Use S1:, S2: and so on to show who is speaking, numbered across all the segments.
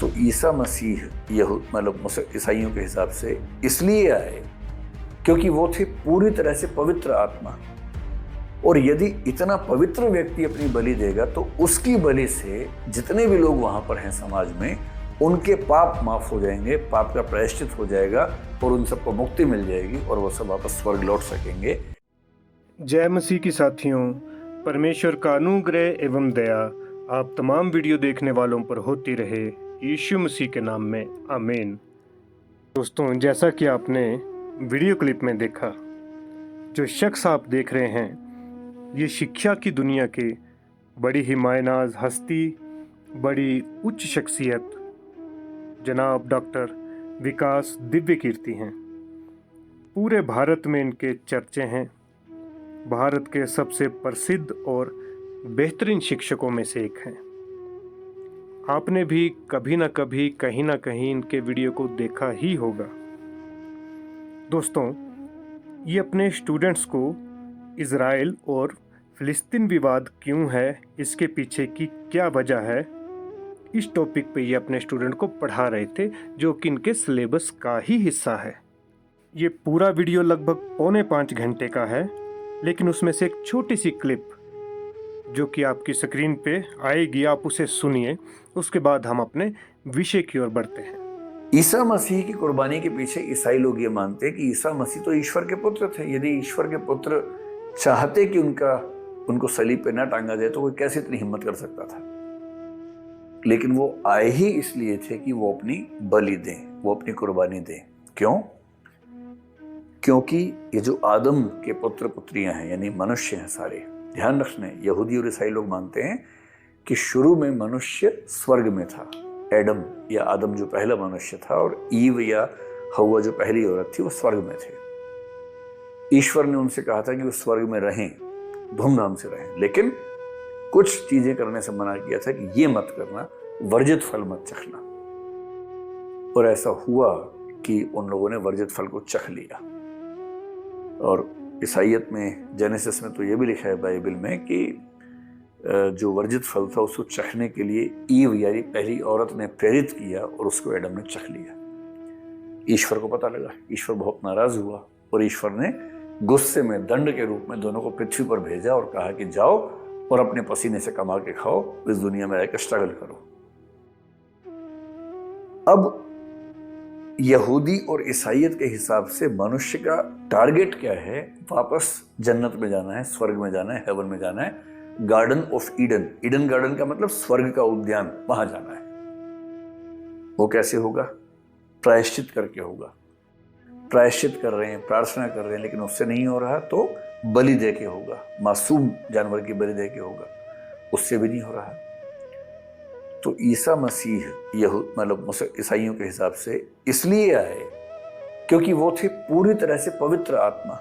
S1: तो ईसा मसीह मतलब ईसाइयों के हिसाब से इसलिए आए क्योंकि वो थे पूरी तरह से पवित्र आत्मा। और यदि इतना पवित्र व्यक्ति अपनी बलि देगा तो उसकी बलि से जितने भी लोग वहां पर हैं समाज में, उनके पाप माफ हो जाएंगे, पाप का प्रायश्चित हो जाएगा और उन सबको मुक्ति मिल जाएगी और वो सब वापस स्वर्ग लौट सकेंगे।
S2: जय मसीह की साथियों, परमेश्वर का अनुग्रह एवं दया आप तमाम वीडियो देखने वालों पर होती रहे, यीशु मसीह के नाम में आमीन। दोस्तों, जैसा कि आपने वीडियो क्लिप में देखा, जो शख्स आप देख रहे हैं ये शिक्षा की दुनिया के बड़ी ही मायनाज हस्ती, बड़ी उच्च शख्सियत जनाब डॉक्टर विकास दिव्य कीर्ति हैं। पूरे भारत में इनके चर्चे हैं। भारत के सबसे प्रसिद्ध और बेहतरीन शिक्षकों में से एक हैं। आपने भी कभी ना कभी कहीं ना कहीं इनके वीडियो को देखा ही होगा। दोस्तों, ये अपने स्टूडेंट्स को इज़राइल और फ़िलिस्तीन विवाद क्यों है, इसके पीछे की क्या वजह है, इस टॉपिक पे ये अपने स्टूडेंट को पढ़ा रहे थे, जो कि इनके सिलेबस का ही हिस्सा है। ये पूरा वीडियो लगभग 4.25 घंटे का है, लेकिन उसमें से एक छोटी सी क्लिप जो कि आपकी स्क्रीन पे आएगी, आप उसे सुनिए। उसके बाद हम अपने विषय की ओर बढ़ते हैं।
S1: ईसा मसीह की कुर्बानी के पीछे ईसाई लोग ये मानते हैं कि ईसा मसीह तो ईश्वर के पुत्र थे। यदि ईश्वर के पुत्र चाहते कि उनको सलीब पे न टांगा जाए तो कोई कैसे इतनी हिम्मत कर सकता था। लेकिन वो आए ही इसलिए थे कि वो अपनी बलि दें, वो अपनी कुर्बानी दें। क्यों? क्योंकि ये जो आदम के पुत्र पुत्रियां हैं, यानी मनुष्य हैं सारे, ध्यान रखना, यहूदी और ईसाई लोग मानते हैं कि शुरू में मनुष्य स्वर्ग में था। एडम या आदम जो पहला मनुष्य था और ईव या हव्वा जो पहली औरत थी, वो स्वर्ग में थे। ईश्वर ने उनसे कहा था कि वो स्वर्ग में रहें, धूमधाम से रहें, लेकिन कुछ चीजें करने से मना किया था कि ये मत करना, वर्जित फल मत चखना। और ऐसा हुआ कि उन लोगों ने वर्जित फल को चख लिया। और ईसाइयत में, जेनेसिस में तो ये भी लिखा है बाइबल में कि जो वर्जित फल था उसको चखने के लिए ईव यानी पहली औरत ने प्रेरित किया और उसको एडम ने चख लिया। ईश्वर को पता लगा, ईश्वर बहुत नाराज हुआ और ईश्वर ने गुस्से में दंड के रूप में दोनों को पृथ्वी पर भेजा और कहा कि जाओ और अपने पसीने से कमा के खाओ, इस दुनिया में रहकर स्ट्रगल करो। अब यहूदी और ईसाइयत के हिसाब से मनुष्य का टारगेट क्या है? वापस जन्नत में जाना है, स्वर्ग में जाना है, हेवन में जाना है, garden of Eden. Eden garden का मतलब स्वर्ग का उद्यान, वहां जाना है। वो कैसे होगा? प्रायश्चित करके होगा। प्रायश्चित कर रहे हैं, प्रार्थना कर रहे हैं, लेकिन उससे नहीं हो रहा तो बलि दे के होगा, मासूम जानवर की बलि दे के होगा, उससे भी नहीं हो रहा। तो ईसा मसीह मतलब ईसाइयों के हिसाब से इसलिए आए क्योंकि वो थे पूरी तरह से पवित्र आत्मा।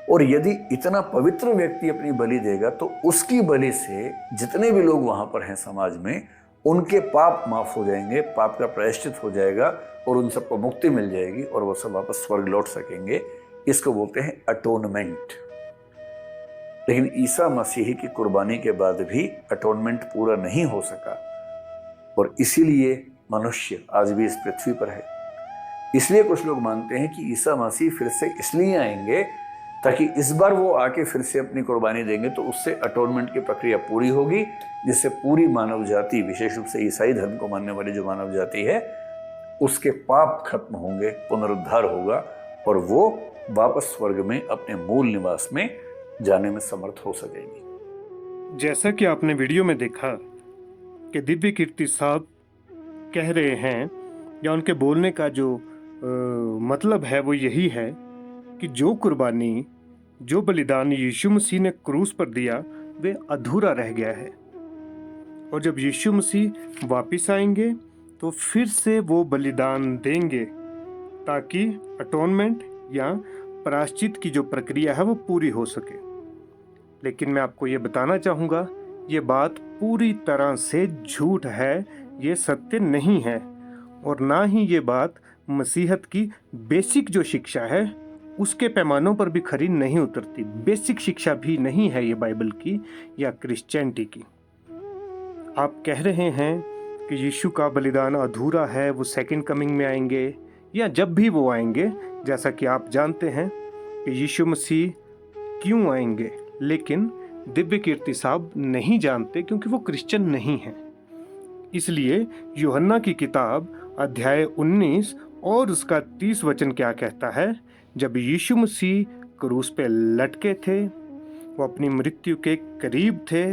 S1: और यदि इतना पवित्र व्यक्ति अपनी बलि देगा तो उसकी बलि से जितने भी लोग वहां पर हैं समाज में, उनके पाप माफ हो जाएंगे, पाप का प्रायश्चित हो जाएगा और उन सबको मुक्ति मिल जाएगी और वो सब वापस स्वर्ग लौट सकेंगे। इसको बोलते हैं अटोनमेंट। लेकिन ईसा मसीह की कुर्बानी के बाद भी अटोनमेंट पूरा नहीं हो सका और इसीलिए मनुष्य आज भी इस पृथ्वी पर है। इसलिए कुछ लोग मानते हैं कि ईसा मसीह फिर से इसलिए आएंगे ताकि इस बार वो आके फिर से अपनी कुर्बानी देंगे तो उससे अटोनमेंट की प्रक्रिया पूरी होगी, जिससे पूरी मानव जाति, विशेष रूप से ईसाई धर्म को मानने वाली जो मानव जाति है, उसके पाप खत्म होंगे, पुनरुद्धार होगा और वो वापस स्वर्ग में अपने मूल निवास में जाने में समर्थ हो सकेगी।
S2: जैसा कि आपने वीडियो में देखा कि दिव्य कीर्ति साहब कह रहे हैं, या उनके बोलने का जो मतलब है वो यही है कि जो कुर्बानी, जो बलिदान यीशु मसीह ने क्रूस पर दिया वे अधूरा रह गया है। और जब यीशु मसीह वापस आएंगे तो फिर से वो बलिदान देंगे ताकि अटोनमेंट या प्रायश्चित की जो प्रक्रिया है वो पूरी हो सके। लेकिन मैं आपको ये बताना चाहूँगा, ये बात पूरी तरह से झूठ है, ये सत्य नहीं है। और ना ही ये बात मसीहत की बेसिक जो शिक्षा है उसके पैमानों पर भी खरी नहीं उतरती। बेसिक शिक्षा भी नहीं है ये बाइबल की या क्रिश्चियनिटी की। आप कह रहे हैं कि यीशु का बलिदान अधूरा है, वो सेकंड कमिंग में आएंगे या जब भी वो आएंगे, जैसा कि आप जानते हैं कि यीशु मसीह क्यों आएंगे, लेकिन दिव्य कीर्ति साहब नहीं जानते क्योंकि वो क्रिश्चियन नहीं हैं। इसलिए यूहन्ना की किताब अध्याय 19 और उसका 30 वचन क्या कहता है? जब यीशु मसीह क्रूस पे लटके थे, वो अपनी मृत्यु के करीब थे,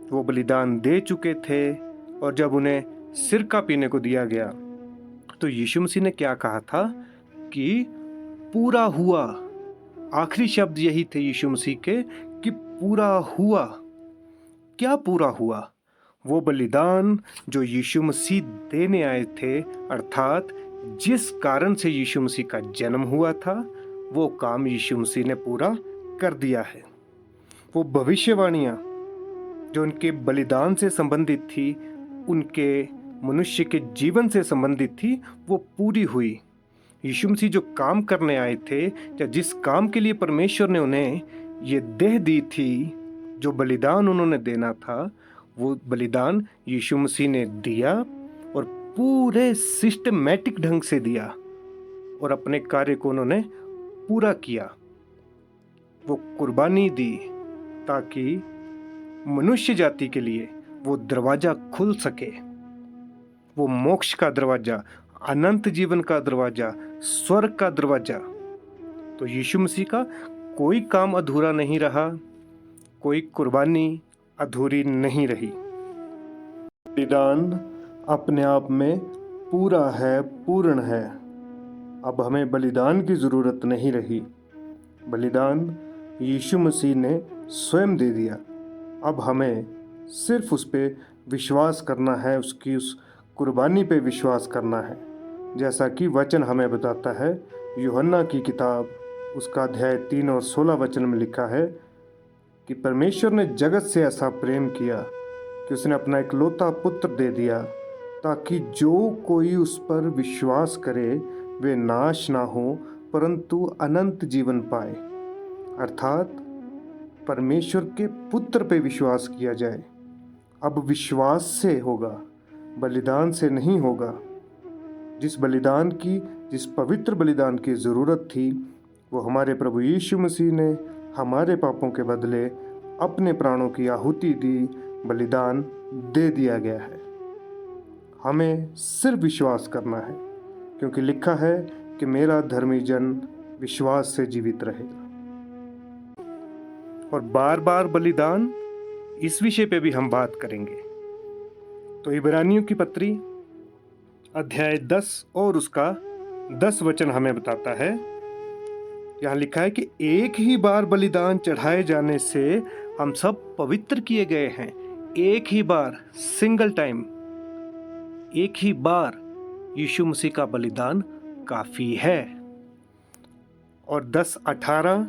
S2: वो बलिदान दे चुके थे, और जब उन्हें सिरका पीने को दिया गया तो यीशु मसीह ने क्या कहा था कि पूरा हुआ। आखिरी शब्द यही थे यीशु मसीह के कि पूरा हुआ। क्या पूरा हुआ? वो बलिदान जो यीशु मसीह देने आए थे, अर्थात जिस कारण से यीशु मसीह का जन्म हुआ था, वो काम यीशु मसीह ने पूरा कर दिया है। वो भविष्यवाणियाँ जो उनके बलिदान से संबंधित थी, उनके मनुष्य के जीवन से संबंधित थी, वो पूरी हुई। यीशु मसीह जो काम करने आए थे, या जिस काम के लिए परमेश्वर ने उन्हें ये देह दी थी, जो बलिदान उन्होंने देना था, वो बलिदान यीशु मसीह ने दिया और पूरे सिस्टमैटिक ढंग से दिया, और अपने कार्य को उन्होंने पूरा किया। वो कुर्बानी दी ताकि मनुष्य जाति के लिए वो दरवाजा खुल सके, वो मोक्ष का दरवाजा, अनंत जीवन का दरवाजा, स्वर्ग का दरवाजा। तो यीशु मसीह का कोई काम अधूरा नहीं रहा, कोई कुर्बानी अधूरी नहीं रही। बलिदान अपने आप में पूरा है, पूर्ण है। अब हमें बलिदान की ज़रूरत नहीं रही। बलिदान यीशु मसीह ने स्वयं दे दिया। अब हमें सिर्फ उस पे विश्वास करना है, उसकी उस कुर्बानी पे विश्वास करना है, जैसा कि वचन हमें बताता है। यूहन्ना की किताब उसका अध्याय 3 और 16 वचन में लिखा है कि परमेश्वर ने जगत से ऐसा प्रेम किया कि उसने अपना इकलौता पुत्र दे दिया, ताकि जो कोई उस पर विश्वास करे वे नाश ना हो, परंतु अनंत जीवन पाए। अर्थात परमेश्वर के पुत्र पे विश्वास किया जाए। अब विश्वास से होगा, बलिदान से नहीं होगा। जिस पवित्र बलिदान की ज़रूरत थी, वो हमारे प्रभु यीशु मसीह ने हमारे पापों के बदले अपने प्राणों की आहुति दी, बलिदान दे दिया गया है। हमें सिर्फ विश्वास करना है, क्योंकि लिखा है कि मेरा धर्मी जन विश्वास से जीवित रहेगा। और बार बार बलिदान, इस विषय पे भी हम बात करेंगे। तो इब्रानियों की पत्री अध्याय 10 और उसका 10 वचन हमें बताता है। यहाँ लिखा है कि एक ही बार बलिदान चढ़ाए जाने से हम सब पवित्र किए गए हैं। एक ही बार, सिंगल टाइम, एक ही बार यीशु मसीह का बलिदान काफी है। और 10:18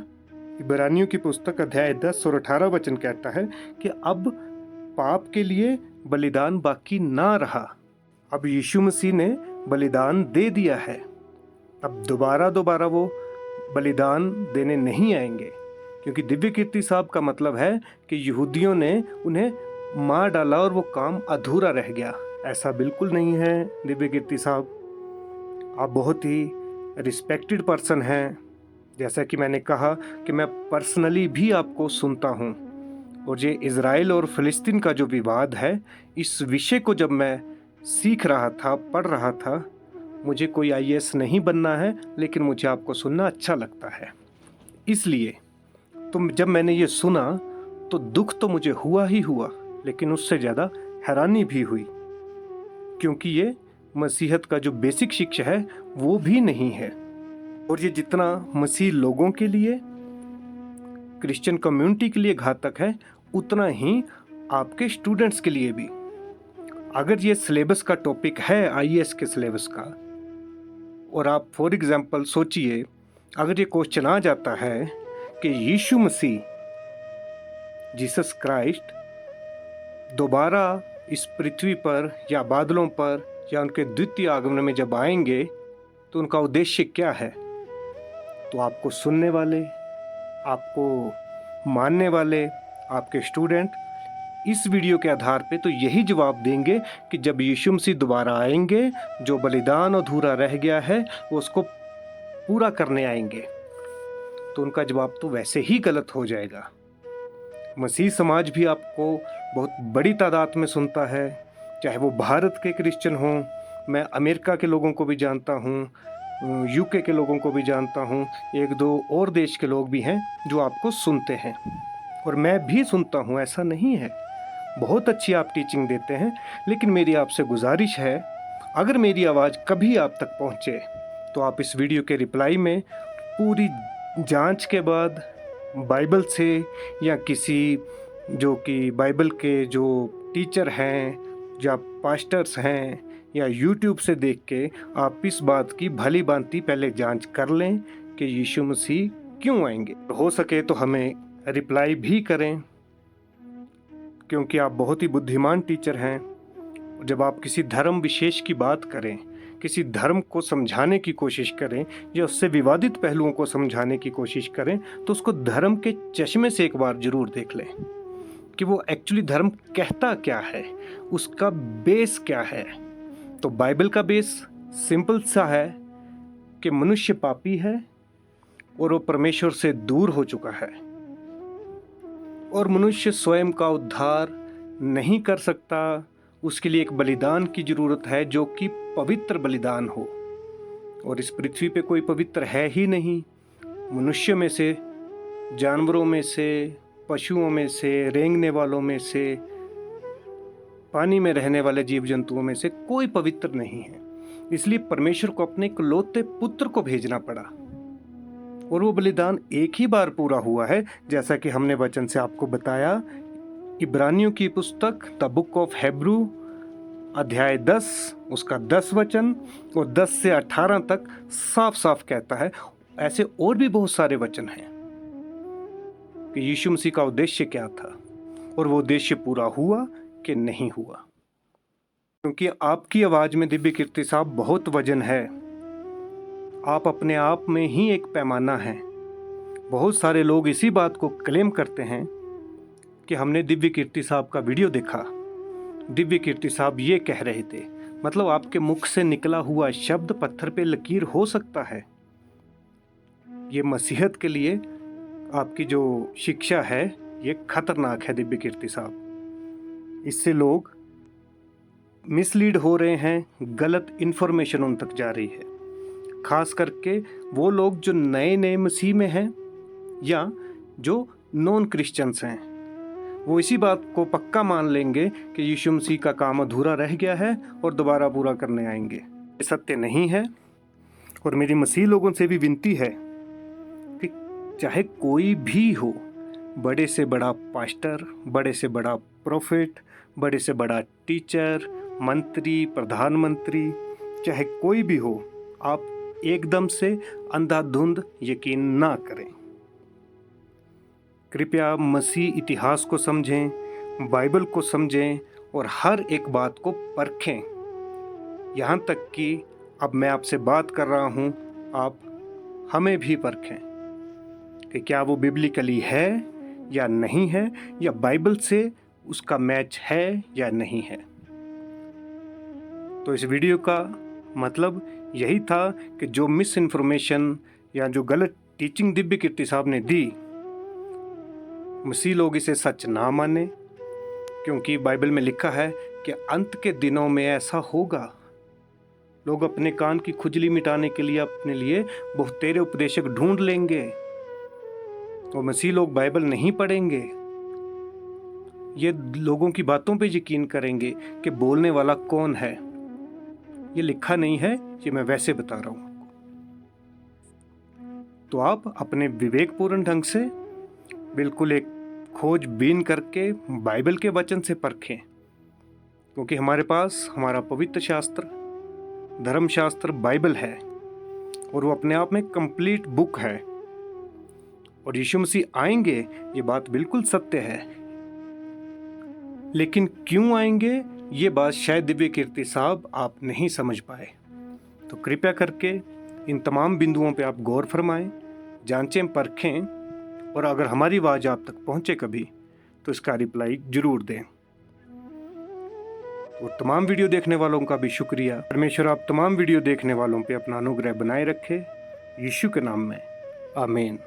S2: इब्रानियों की पुस्तक अध्याय 10 और 18 वचन कहता है कि अब पाप के लिए बलिदान बाकी ना रहा। अब यीशु मसीह ने बलिदान दे दिया है। अब दोबारा वो बलिदान देने नहीं आएंगे, क्योंकि दिव्य कीर्ति साहब का मतलब है कि यहूदियों ने उन्हें मार डाला और वो काम अधूरा रह गया। ऐसा बिल्कुल नहीं है दिव्य कीर्ति साहब। आप बहुत ही रिस्पेक्टेड पर्सन हैं। जैसा कि मैंने कहा कि मैं पर्सनली भी आपको सुनता हूँ, और ये इज़राइल और फ़िलिस्तीन का जो विवाद है, इस विषय को जब मैं सीख रहा था, पढ़ रहा था, मुझे कोई IAS नहीं बनना है, लेकिन मुझे आपको सुनना अच्छा लगता है। इसलिए तो जब मैंने ये सुना तो दुख तो मुझे हुआ ही हुआ, लेकिन उससे ज़्यादा हैरानी भी हुई, क्योंकि ये मसीहत का जो बेसिक शिक्षा है वो भी नहीं है। और ये जितना मसीह लोगों के लिए, क्रिश्चियन कम्युनिटी के लिए घातक है, उतना ही आपके स्टूडेंट्स के लिए भी। अगर ये सिलेबस का टॉपिक है IAS के सिलेबस का, और आप फॉर एग्जांपल सोचिए, अगर ये क्वेश्चन आ जाता है कि यीशु मसीह, जीसस क्राइस्ट दोबारा इस पृथ्वी पर या बादलों पर या उनके द्वितीय आगमन में जब आएंगे तो उनका उद्देश्य क्या है, तो आपको सुनने वाले, आपको मानने वाले, आपके स्टूडेंट इस वीडियो के आधार पे तो यही जवाब देंगे कि जब यीशु मसीह दोबारा आएंगे, जो बलिदान अधूरा रह गया है वो उसको पूरा करने आएंगे। तो उनका जवाब तो वैसे ही गलत हो जाएगा। मसीह समाज भी आपको बहुत बड़ी तादाद में सुनता है, चाहे वो भारत के क्रिश्चियन हों, मैं अमेरिका के लोगों को भी जानता हूँ, यूके के लोगों को भी जानता हूँ, एक दो और देश के लोग भी हैं जो आपको सुनते हैं, और मैं भी सुनता हूँ, ऐसा नहीं है। बहुत अच्छी आप टीचिंग देते हैं, लेकिन मेरी आपसे गुजारिश है, अगर मेरी आवाज़ कभी आप तक पहुँचे तो आप इस वीडियो के रिप्लाई में पूरी जांच के बाद बाइबल से या किसी जो कि बाइबल के जो टीचर हैं या पास्टर्स हैं या यूट्यूब से देख के आप इस बात की भली भांति पहले जांच कर लें कि यीशु मसीह क्यों आएंगे। हो सके तो हमें रिप्लाई भी करें, क्योंकि आप बहुत ही बुद्धिमान टीचर हैं। जब आप किसी धर्म विशेष की बात करें, किसी धर्म को समझाने की कोशिश करें या उससे विवादित पहलुओं को समझाने की कोशिश करें, तो उसको धर्म के चश्मे से एक बार जरूर देख लें कि वो एक्चुअली धर्म कहता क्या है, उसका बेस क्या है। तो बाइबल का बेस सिंपल सा है कि मनुष्य पापी है और वो परमेश्वर से दूर हो चुका है, और मनुष्य स्वयं का उद्धार नहीं कर सकता। उसके लिए एक बलिदान की जरूरत है जो कि पवित्र बलिदान हो, और इस पृथ्वी पे कोई पवित्र है ही नहीं। मनुष्य में से, जानवरों में से, पशुओं में से, रेंगने वालों में से, पानी में रहने वाले जीव जंतुओं में से कोई पवित्र नहीं है। इसलिए परमेश्वर को अपने इकलौते पुत्र को भेजना पड़ा, और वो बलिदान एक ही बार पूरा हुआ है, जैसा कि हमने वचन से आपको बताया। इब्रानियों की पुस्तक द बुक ऑफ हेब्रू अध्याय 10 उसका 10 वचन और 10 से 18 तक साफ साफ कहता है। ऐसे और भी बहुत सारे वचन हैं कि यीशु मसीह का उद्देश्य क्या था और वो उद्देश्य पूरा हुआ कि नहीं हुआ। क्योंकि आपकी आवाज़ में दिव्य कीर्ति साहब बहुत वजन है, आप अपने आप में ही एक पैमाना है। बहुत सारे लोग इसी बात को क्लेम करते हैं कि हमने दिव्य कीर्ति साहब का वीडियो देखा, दिव्य कीर्ति साहब ये कह रहे थे। मतलब आपके मुख से निकला हुआ शब्द पत्थर पे लकीर हो सकता है। ये मसीहत के लिए आपकी जो शिक्षा है ये खतरनाक है दिव्य कीर्ति साहब। इससे लोग मिसलीड हो रहे हैं, गलत इन्फॉर्मेशन उन तक जा रही है। खास करके वो लोग जो नए नए मसीह में हैं या जो नॉन क्रिश्चियंस हैं, वो इसी बात को पक्का मान लेंगे कि यीशु मसीह का काम अधूरा रह गया है और दोबारा पूरा करने आएंगे। ये सत्य नहीं है। और मेरी मसीह लोगों से भी विनती है कि चाहे कोई भी हो, बड़े से बड़ा पास्टर, बड़े से बड़ा प्रोफेट, बड़े से बड़ा टीचर, मंत्री, प्रधानमंत्री, चाहे कोई भी हो, आप एकदम से अंधाधुंध यकीन ना करें। कृपया मसीह इतिहास को समझें, बाइबल को समझें और हर एक बात को परखें। यहाँ तक कि अब मैं आपसे बात कर रहा हूँ, आप हमें भी परखें कि क्या वो बिब्लिकली है या नहीं है, या बाइबल से उसका मैच है या नहीं है। तो इस वीडियो का मतलब यही था कि जो मिस इन्फॉर्मेशन या जो गलत टीचिंग दिव्य कीर्ति साहब ने दी, मसीह लोग इसे सच ना माने, क्योंकि बाइबल में लिखा है कि अंत के दिनों में ऐसा होगा। लोग अपने कान की खुजली मिटाने के लिए अपने लिए बहुतेरे उपदेशक ढूंढ लेंगे, और मसीह लोग बाइबल नहीं पढ़ेंगे। ये लोगों की बातों पे यकीन करेंगे कि बोलने वाला कौन है। ये लिखा नहीं है, ये मैं वैसे बता रहा हूँ। तो आप अपने विवेकपूर्ण ढंग से बिल्कुल एक खोजबीन करके बाइबल के वचन से परखें, क्योंकि हमारे पास हमारा पवित्र शास्त्र, धर्मशास्त्र बाइबल है, और वो अपने आप में कंप्लीट बुक है। और यीशु मसीह आएंगे, ये बात बिल्कुल सत्य है। लेकिन क्यों आएंगे, ये बात शायद दिव्य कीर्ति साहब आप नहीं समझ पाए। तो कृपया करके इन तमाम बिंदुओं पे आप गौर फरमाएं, जांचें, परखें, और अगर हमारी आवाज़ आप तक पहुंचे कभी तो इसका रिप्लाई जरूर दें। और तमाम वीडियो देखने वालों का भी शुक्रिया। परमेश्वर आप तमाम वीडियो देखने वालों पे अपना अनुग्रह बनाए रखे, यीशु के नाम में आमीन।